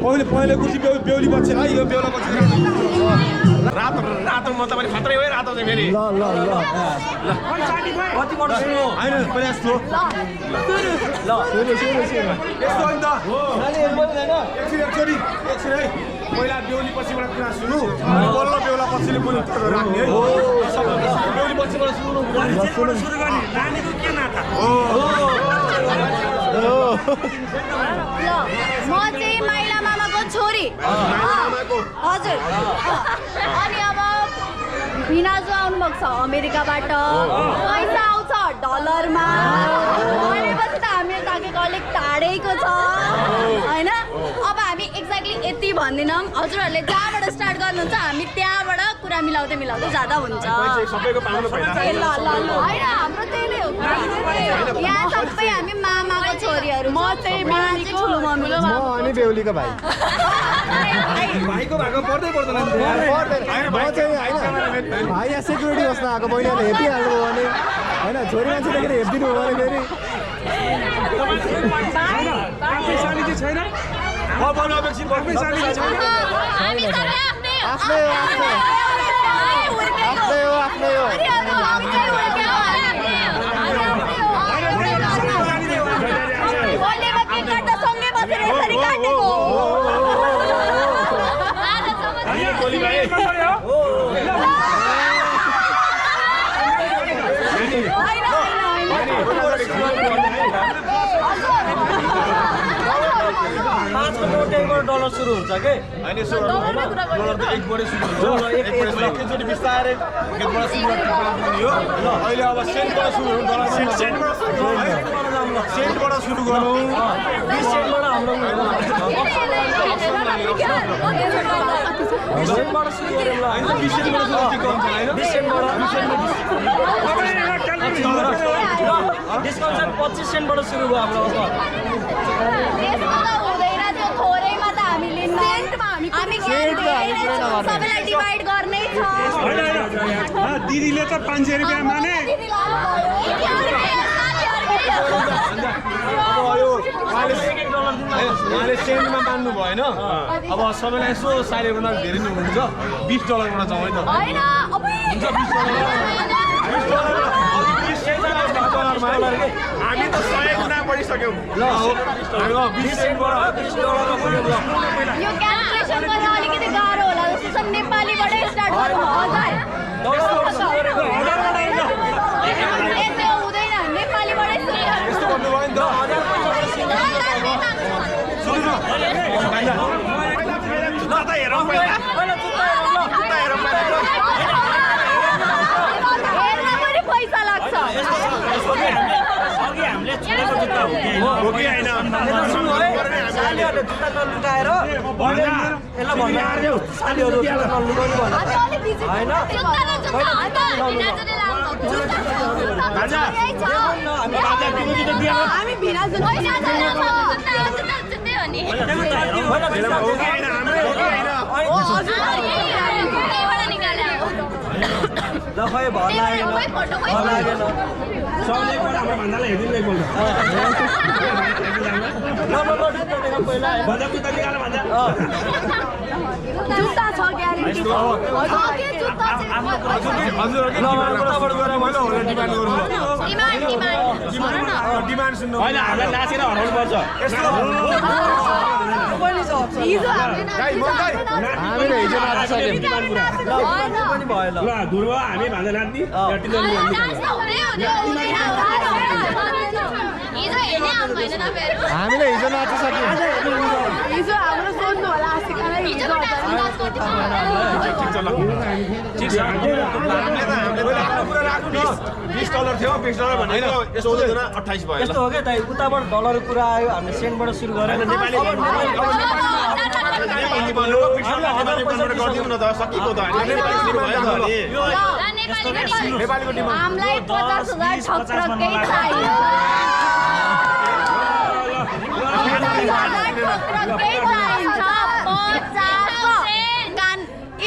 पहिले कुर्सी बेहुली बच्चे है यो बेहुला बच्चे रातो रातो म तपाईले खतरै हो रातो चाहिँ फेरि ल ल ल कति बडो सुनो हैन पहिला यस्तो ल सुरु यस्तो हैन त नानी हेर्नु हैन एकछिन है पहिला बेहुली पछिबाट कुरा सुन्नु अनि बल्ल बेहुला पछिले पनि राख्ने है बेहुली पछिबाट सुन्नु सुरु गर्ने नानीको के नाता म चाहिँ माइला मामाको छोरी हजुर अनि अब भिनाजु आउनुभएको छ अमेरिकाबाट पैसा आउँछ डलरमा भनेपछि त हामीहरू ताकेको अलिक टाढैको छ होइन अब हामी एक्ज्याक्टली यति भन्दैनौँ हजुरहरूले जहाँबाट स्टार्ट गर्नुहुन्छ हामी त्यहाँबाट कुरा मिलाउँदै जाँदा हुन्छ होइन हाम्रो त्यही नै हो यहाँ सबै हामी मामाको छोरीहरू म चाहिँ ठुलो मम्मी म अनि बेहुलीको भाइ भाइको भागमा पर्दै पर्दैन म चाहिँ होइन भाइ यहाँ सेक्युरिटी बस्न आएको बहिनीले हेपिहाल्नु भयो भने होइन छोरी मान्छे देखेर हेपिदिनु भयो भने फेरि छैन आफ्नै हो सँगै बसेर यसरी काटेको $5 सुरु हुन्छ के हैन सो डलर त एक बढे सुरु हुन्छ एकचोटी बिस्तारै एकबाट सुरु गर्ने हो अहिले अब सेन्टबाट सुरु हो डलर सेन्टबाट सुरु गरौँ 20 सेन्टबाट हाम्रो सेन्टबाट सुरु गरौँ ल हैन 20 सेन्टबाट सुरु ठिक हुन्छ हैन 20 सेन्टबाट डिस्काउन्ट 25 सेन्टबाट सुरु भयो हाम्रो सबैलाई डिभाइड गर्नै छ दिदीले त 500 रुपैयाँ माने उहाँले सेन्टमा मान्नु भएन अब सबैलाई यसो साइडबाट धेरै नै हुन्छ $20बाट जाउँ है त हैन हामी त 100 गुणा बढिसक्यौँ ल $20 यो क्याल्कुलेसन गर्न अलिकति गाह्रो होला जस्तो छ नेपालीबाटै स्टार्ट गर्नु हजार यस्तो हुँदैन नेपालीबाटै यस्तो भन्नु भयो नि त ल त हेरौँ पहिला हेर्न पनि पैसा लाग्छ हामीले छोडेको जुत्ता हो कि हैन सालीहरुले जुत्ता नलुकाएर यसलाई भन्नु सालीहरु जुत्ता नलुकाउनु भन्नु हैन हामी भिनाजु ल खै भर लागेन सबैबाट हाम्रो भन्दाले हेर्दिन एकपल्ट पहिला भन्दा जुत्ता निकाल भन्दा जुत्ता छ ग्यारेन्टी डिमान्ड सुन्नु होइन हामीलाई नाचेर हराउनु पर्छ हामीले हिजो नाचिसक्यौँ ल ध्रुव हामी भन्दा नाच्ने हामीले हिजो नाचिसक्यौँ हिजो हाम्रो सोध्नु होला $20 थियो $20 भनेर यस्तो हुँदैन 28 भयो यस्तो हो के दाइ उताबाट डलर कुरा आयो हामीले सेन्टबाट सुरु गरेर नेपाली गरिदिउँ न त सकिएको त नेपाली सुरु भयो त नेपालीको डिमान्ड हामीलाई 50,000 ठक्रकै चाहियो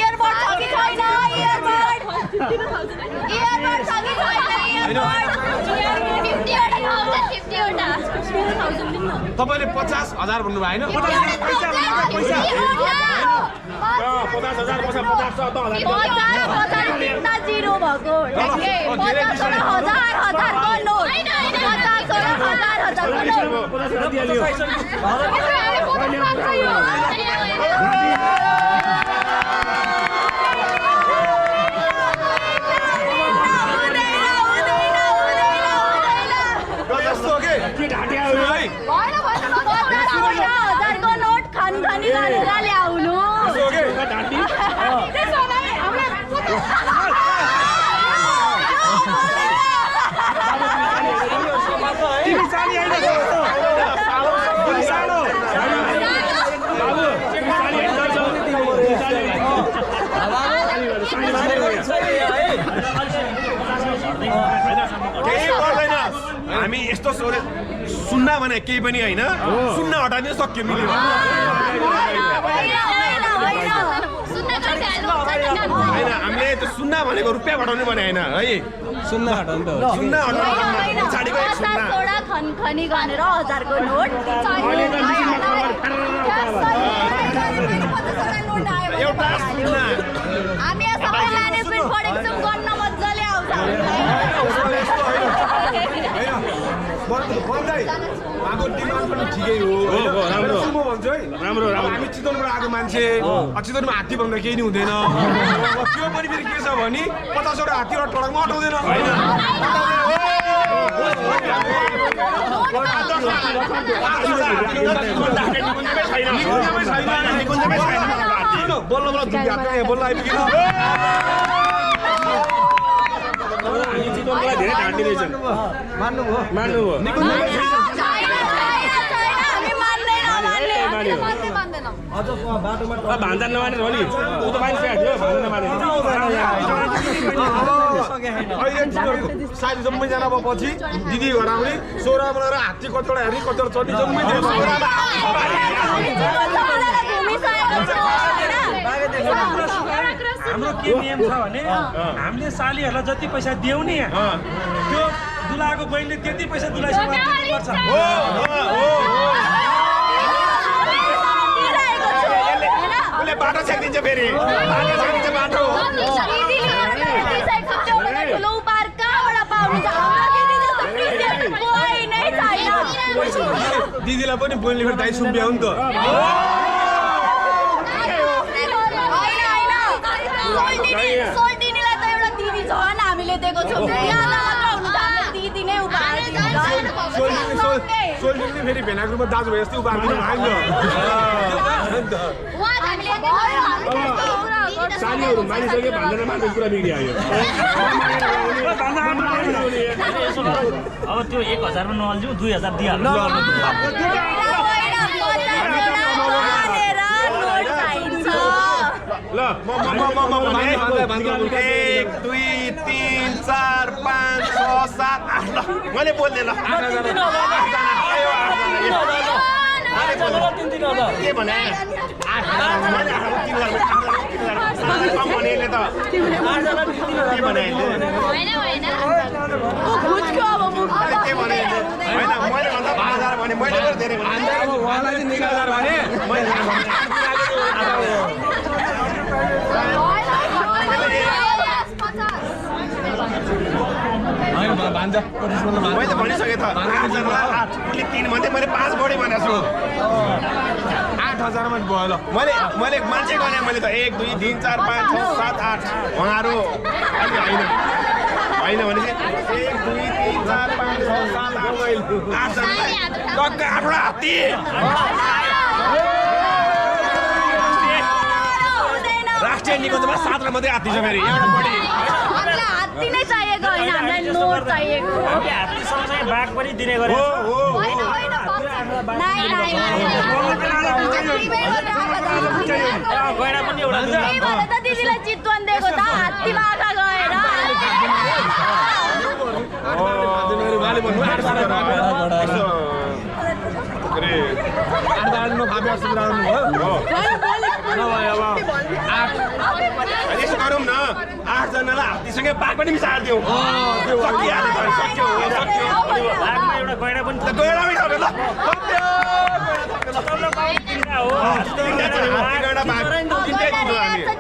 इयरबड छ कि छैन इयरबड छ कि छैन इयरबड तपाईँले 50,000 भन्नुभयो होइन 50,000 50 जिरो भएको नोट खनखनी गरेर ल्याउनु हामी यस्तो सुन्न भने केही पनि होइन सुन्न हटाइदिनु सक्यो मिल्यो होइन हामीले त्यो सुन्न भनेको रुपियाँ घटाउनु भने होइन है सुन्न हटाउनु पछाडिको एक सुन्न खनखनी गरेर 1000 को नोट एउटा सुन्न हामी सबै म्यानेजमेन्ट पढेको छौँ गर्न मजाले आउँछ आगो डिमान्ड पनि ठिकै हो राम्रो म भन्छु है राम्रो हामी चितवनबाट आएको मान्छे चितवनमा हात्ती भन्दा केही नि हुँदैन त्यो पनि फेरि के छ भने 50 वटा हात्ती एउटा टडकमा अटाउँदैन बल्ल बल्ल बल्ल आइपुग्यो धेरै ढाँटी रहेछ मान्नुभयो भान्जा नमानेर हो नि ऊ त मान्छे अहिले साथी जम्मैजना अब पछि दिदी घर आउने सोह्र बनाएर हात्ती कतिवटा हेर्ने कतिवटा चढ्ने जम्मै हाम्रो के नियम छ भने हामीले सालीहरूलाई जति पैसा दियौँ नि त्यो दुलाको बहिनीले त्यति पैसा दुलाईसँग दिनुपर्छ बाटो छेकिदिन्छ फेरि बाटो दिदीलाई पनि बोल्ने फेरि दाइ सुम्पिया हो नि त सोल्टिनीलाई त एउटा दिदी झन् हामीले दिएको छौँ दिदी नै सोल्टिनी फेरि भेनाग्रुमा दाजु भए जस्तै उपार्दिनु सानीहरू मानिसक्यो भन्दैन मान्छे कुरा बिग्रिहाल्यो अब त्यो 1000 मा नअल्झ्यौ 2000 दिइहाल्नु ल 1 2 3 4 5 6 7 8 ल मैले बोल्दै ल के भने 8 मैले 3 भनेले त के भने के भने हैन मैले भन्दा 5000 भने मैले पनि धेरै भने उहाँलाई चाहिँ 3000 भने मैले मैले भनिसकेँ त 3 भन्दै मैले 5 बढी भनेको छु 8000 मा भयो ल मैले मान्छे गने मैले त 1 2 3 4 5 6 7 8 उहाँहरु अलि हैन भने चाहिँ 1 2 3 4 5 6 7 8 टक्क 8 वटा हात्ती राष्ट्रिय निकुञ्जमा 7 वटा मात्रै हात्ती छ फेरि एउटा बढी हात्ती नै चाहिएको हैन हामीलाई नोट चाहिएको हात्ती सँगसँगै बाघ पनि दिने गरे गैडा पनि एउटा त दिदीलाई चितवन दिएको त हात्तीमा आँखा गएर यसो गरौँ न 8 जनालाई हात्तीसँगै बाघ पनि मिसाएर दिउँ सकिहाल्यो त सक्यो लाग्ने एउटा गैडा पनि गैडामै थप्यो ल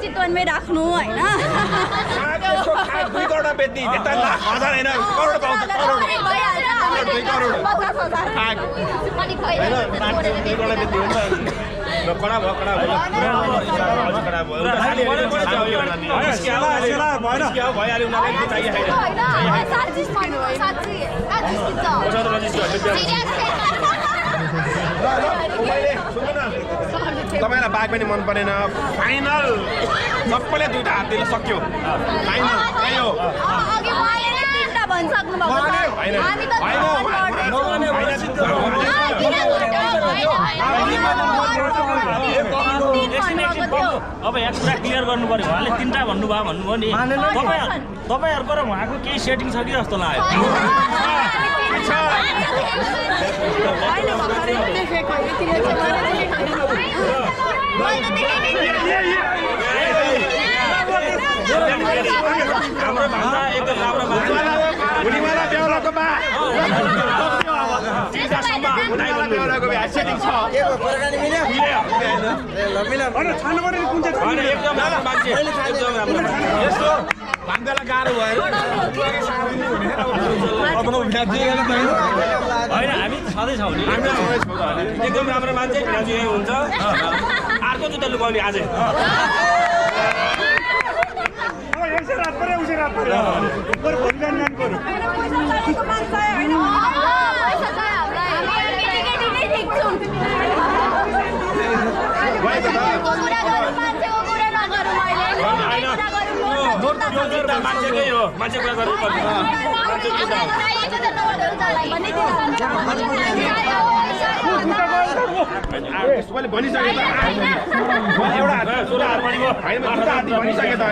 चितवनमै राख्नु होइन 2 करोड बेच्ने यता लाख हजार होइन करोड पाउँछ करोड 2 करोड कडा भयो भइहाल्यो उनीहरूलाई तपाईँलाई बाघ पनि मन परेन फाइनल सबैले 2टा हात्तीले सक्यो फाइनल त्यही हो अब यहाँ कुरा क्लियर गर्नु पर्यो उहाँले 3टा भन्नुभयो नि तपाईँहरूको र उहाँको केही सेटिङ छ कि जस्तो लाग्यो हाम्रो भन्दा एकदम राम्रो हुनेवाला बेहुलाको बा भान्दालाई गाह्रो भएर होइन हामी सधैँ छौँ नि एकदम राम्रो मान्छे भिनाजु यही हुन्छ अर्को जुत्ता लुकाउने आजै मान्छेकै हो मान्छे कुरा गर्नु पर्छ भनिसके त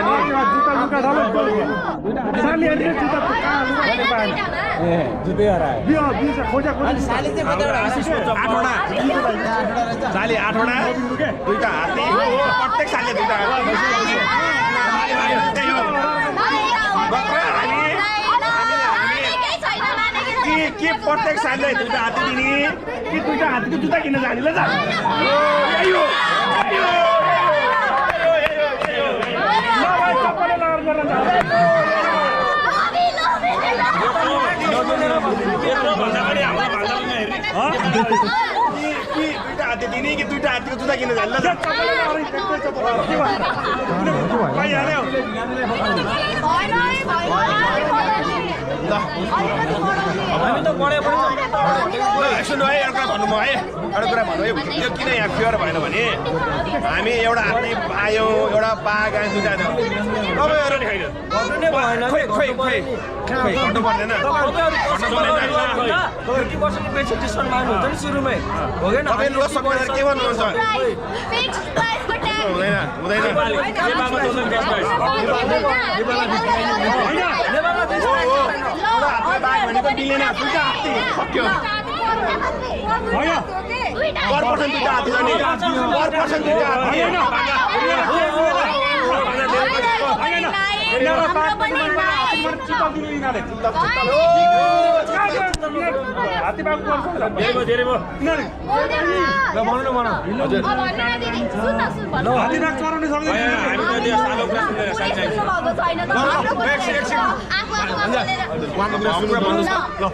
साली 8वटा 2टा हात्ती प्रत्येक सालले 2टा के प्रत्येक सालले 2टा हात्ती दिने कि 2टा हात्तीको जुत्ता किन्न जाने ल हात्ती दिने कि 2टा हात्तीको जुत्ता किन्न जाने ल सुन्नु है एउटा कुरा भन्नु म है एउटा कुरा भन्नु है यो किन यहाँ प्योर भएन भने हामी एउटा हात्ती आयौँ एउटा बाघ आयो 2टा तपाईँहरू नि खै भन्नु पर्दैन तपाईँ लोस सकेर के भन्नुहुन्छ हुँदैन भनेको दिलेन 2टा हात्ती सक्यो पर पर्सन 2टा हात्ती जाने पर पर्सन 2टा हात्ती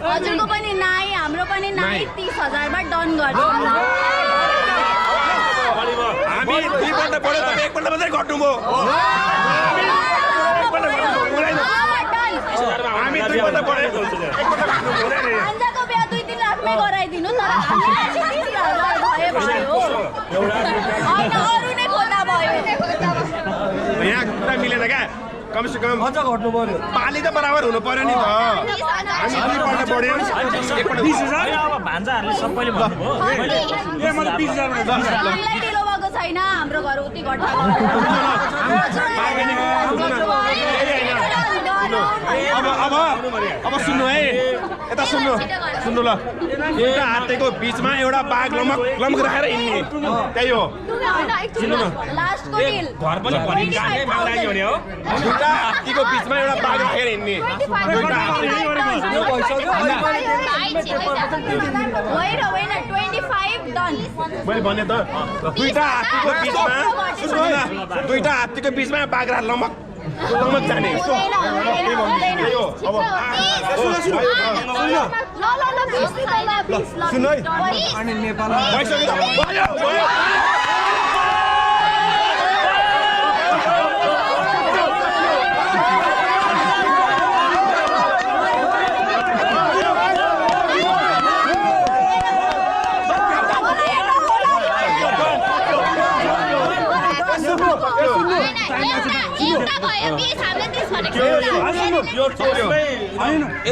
हजुरको पनि नाइ हाम्रो पनि नाइ 30,000मा डन गर्छ हामी 2पल्ट बढ्यो त एकपल्ट मात्रै घट्नु हामी 2पल्ट बढेको अन्जाको बिहा 2-3 लाखमै गराइदिनु तर अरू नै खोल्दा भयो यहाँ कुरा मिलेन क्या कमसेकम अझ घट्नु पर्यो पाली त बराबर हुनु पर्यो नि त हामी 2पल्ट बढ्यौँ एकपल्ट 20,000 अब भान्जाहरूले सबैले भन्नुभयो मैले 20,000 ढिलो भएको छैन हाम्रो घर उति घट्छ अब सुन्नु है यता सुन्नु ल एउटा हातेको बिचमा एउटा बाघ लमक राखेर हिँड्ने त्यही हो लास्टको डिल घर पनि भने हो दुईटा हात्तीको बिचमा एउटा बाघ राखेर हिँड्ने होइन 25 डन मैले भने त दुईटा हात्तीको बिचमा बाघ राखेर लमक जाने सुन्नु है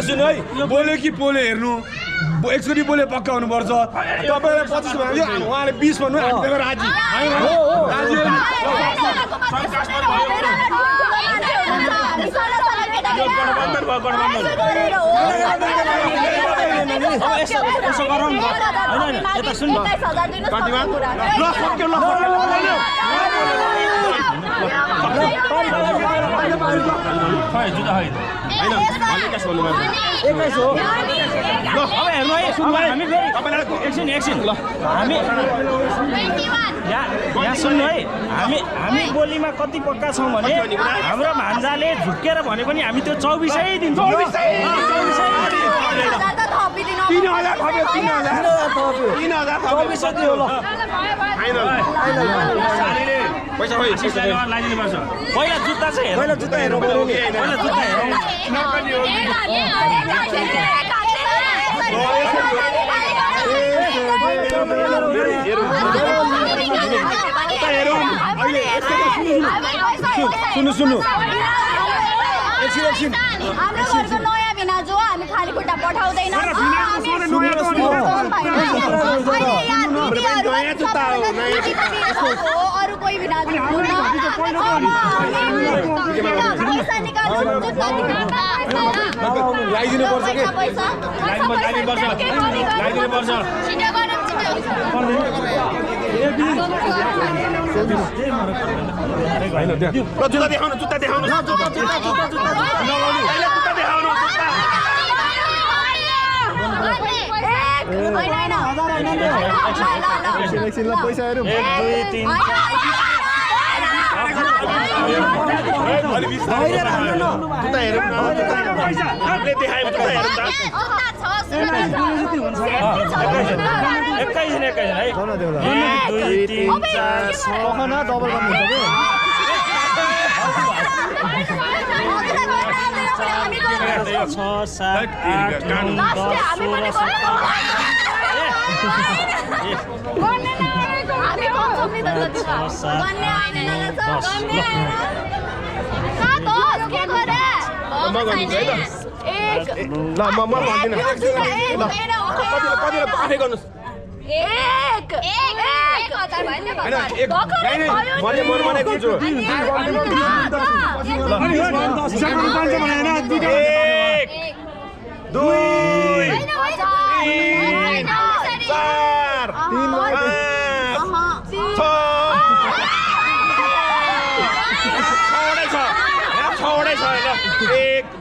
सुन्नु है बोल्यो कि बोल्यो हेर्नु एकचोटि बोले पक्का हुनुपर्छ तपाईँलाई 25 भन्यो उहाँले 20 भन्नु हामी राजी यहाँ सुन्नु है हामी बोलीमा कति पक्का छौँ भने हाम्रो भान्जाले झुक्केर भने पनि हामी त्यो 24 दिन्छौँ। पहिला जुत्ता चाहिँ पहिला जुत्ता हेरौँ पहिला जुत्ता हेरौँ सुन्नु हाम्रो घरको नयाँ भिनाजु हामी खाली खुट्टा पठाउँदैन अरू कोही भिनाजु जुत्ता देखाउनु पैसा हेरौँ 1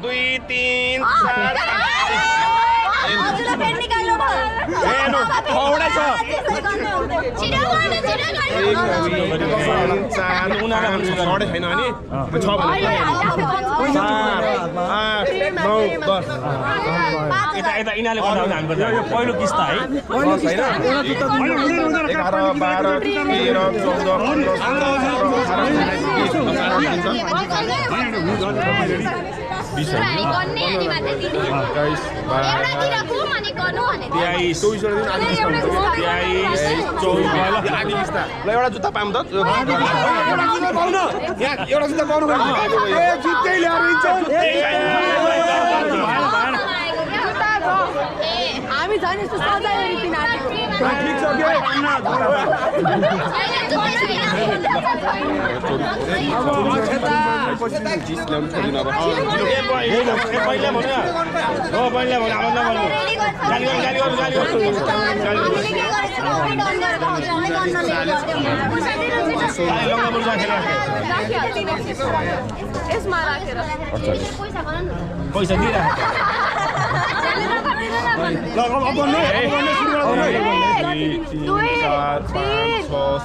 2 3 पहिलो किस्ता है एउटा जुत्ता पाऊँ त एउटा जुत्ता पाउनु जुत्तै ल्याएर हामी झन् यस्तो सजाय रीति नाटेको ठिक छ के यसमा राखेर पैसा दिइराख ल अब भन्नु सुरु गरौँ 2 3 4 5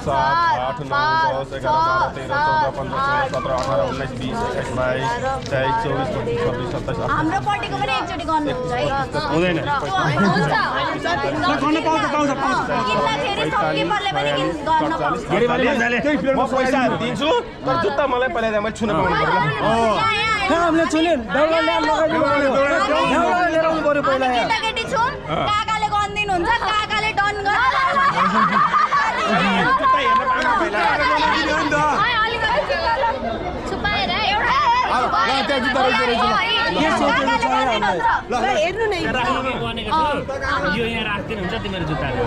6 7 8 9 10 11 12 13 14 15 16 17 18 19 20 21 22 23 24 25 26 27 हाम्रो पार्टीको पनि एकचोटि गर्नुहुन्छ है हुँदैन हुन्छ किन्दाखेरि सपकिपरले पनि गर्न पाउँछ म पैसा दिन्छु तर जुत्ता मलाई पहिला मैले छुन पाउनु पर्यो हामीले छुने दौडा ल्याएर लगाइदिनु पर्यो दौडा लिएर आउनु पर्यो पहिला यहाँ केटाकेटी छु काकाले गन्दिनु हुन्छ काकाले डन गर्छ हेर्नु नै यो यहाँ राख्दिनु हुन्छ तिमीहरू जुत्ताहरू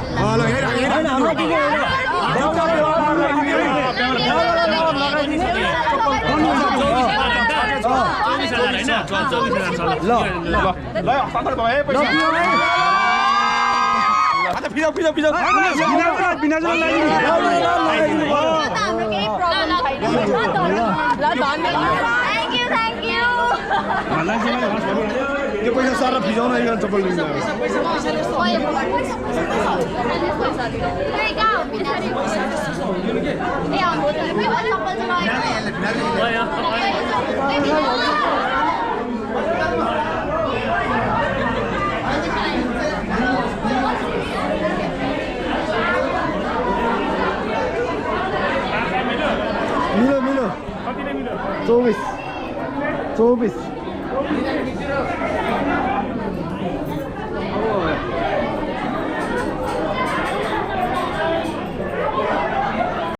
यो पैसा सारा फिजाउन आइगयो चप्पल लिन्छ मिलो 24